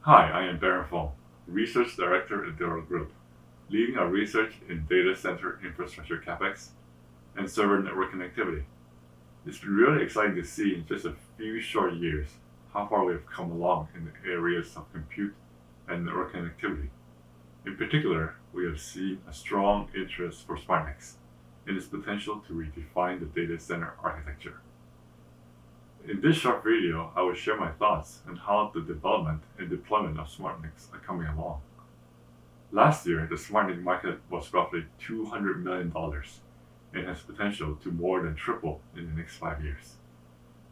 Hi, I am Fung, Research Director at Dell'Oro Group, leading our research in data center infrastructure capex and server network connectivity. It's been really exciting to see in just a few short years how far we have come along in the areas of compute and network connectivity. In particular, we have seen a strong interest for SmartNICs and its potential to redefine the data center architecture. In this short video, I will share my thoughts on how the development and deployment of SmartNICs are coming along. Last year, the SmartNIC market was roughly $200 million and has potential to more than triple in the next 5 years.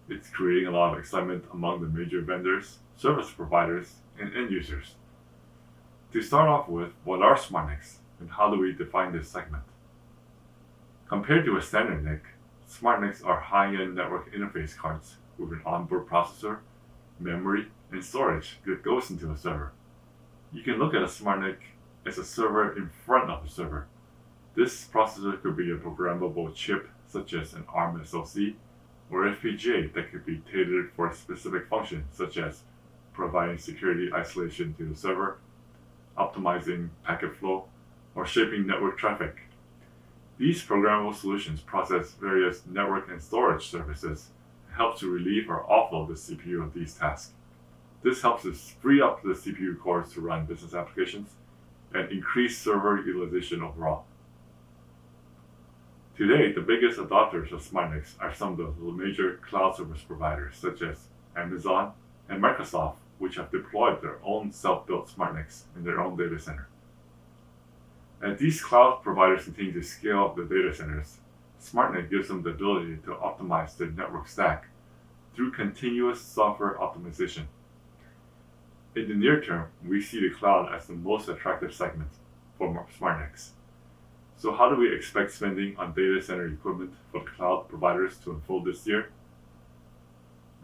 It's creating a lot of excitement among the major vendors, service providers, and end users. To start off with, what are SmartNICs and how do we define this segment? Compared to a standard NIC, SmartNICs are high-end network interface cards with an onboard processor, memory, and storage that goes into a server. You can look at a SmartNIC as a server in front of the server. This processor could be a programmable chip such as an ARM SoC or FPGA that could be tailored for a specific function such as providing security isolation to the server, optimizing packet flow, or shaping network traffic. These programmable solutions process various network and storage services and help to relieve or offload the CPU of these tasks. This helps us free up the CPU cores to run business applications and increase server utilization overall. Today, the biggest adopters of SmartNICs are some of the major cloud service providers such as Amazon and Microsoft, which have deployed their own self-built SmartNICs in their own data center. As these cloud providers continue to scale up the data centers, SmartNIC gives them the ability to optimize their network stack through continuous software optimization. In the near term, we see the cloud as the most attractive segment for SmartNICs. So how do we expect spending on data center equipment for the cloud providers to unfold this year?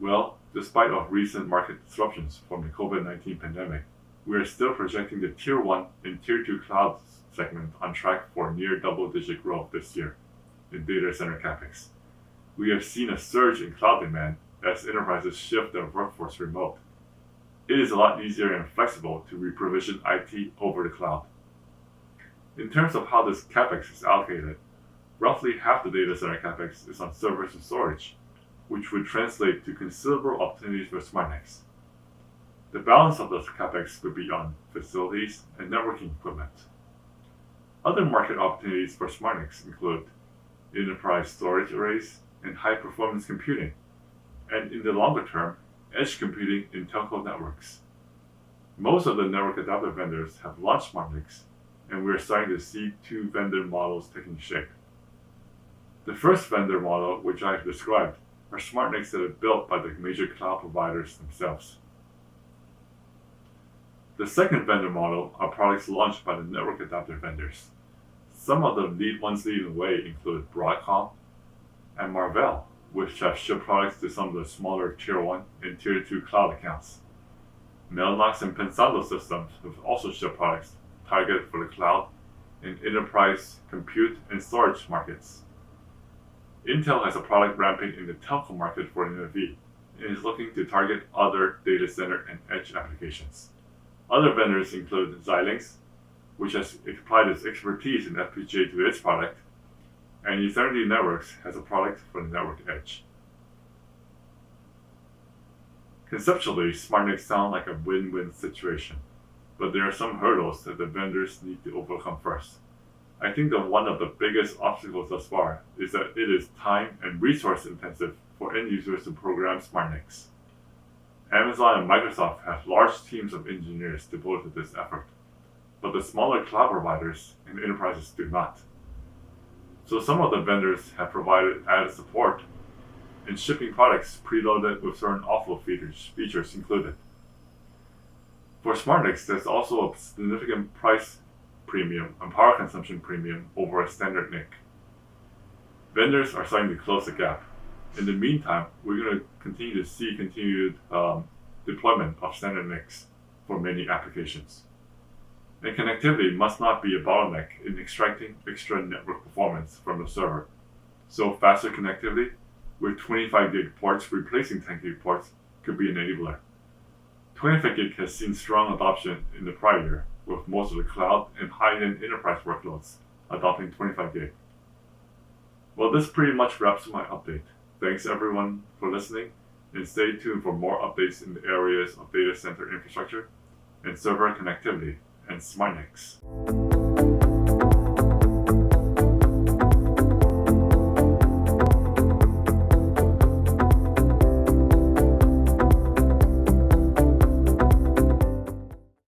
Well, despite of recent market disruptions from the COVID-19 pandemic, we are still projecting the Tier 1 and Tier 2 cloud segment on track for near double-digit growth this year in data center capex. We have seen a surge in cloud demand as enterprises shift their workforce remote. It is a lot easier and flexible to reprovision IT over the cloud. In terms of how this capex is allocated, roughly half the data center capex is on servers and storage, which would translate to considerable opportunities for SmartNICs. The balance of this capex would be on facilities and networking equipment. Other market opportunities for SmartNICs include enterprise storage arrays and high-performance computing, and in the longer term, edge computing in telco networks. Most of the network adapter vendors have launched SmartNICs, and we are starting to see two vendor models taking shape. The first vendor model, which I have described, are SmartNICs that are built by the major cloud providers themselves. The second vendor model are products launched by the network adapter vendors. Some of the ones leading the way include Broadcom and Marvell, which have shipped products to some of the smaller Tier 1 and Tier 2 cloud accounts. Mellanox and Pensando Systems have also shipped products targeted for the cloud and enterprise compute and storage markets. Intel has a product ramping in the telco market for NFV and is looking to target other data center and edge applications. Other vendors include Xilinx, which has applied its expertise in FPGA to its product, and Eternity Networks has a product for the network edge. Conceptually, SmartNICs sound like a win-win situation, but there are some hurdles that the vendors need to overcome first. I think that one of the biggest obstacles thus far is that it is time and resource intensive for end users to program SmartNICs. Amazon and Microsoft have large teams of engineers devoted to this effort, but the smaller cloud providers and enterprises do not. So some of the vendors have provided added support in shipping products preloaded with certain offload features included. For SmartNICs, there's also a significant price premium and power consumption premium over a standard NIC. Vendors are starting to close the gap. In the meantime, we're going to continue to see continued deployment of standard NICs for many applications. And connectivity must not be a bottleneck in extracting extra network performance from the server. So faster connectivity with 25 gig ports replacing 10 gig ports could be an enabler. 25 gig has seen strong adoption in the prior year, with most of the cloud and high-end enterprise workloads adopting 25 gig. Well, this pretty much wraps my update. Thanks everyone for listening, and stay tuned for more updates in the areas of data center infrastructure and server connectivity and SmartNICs.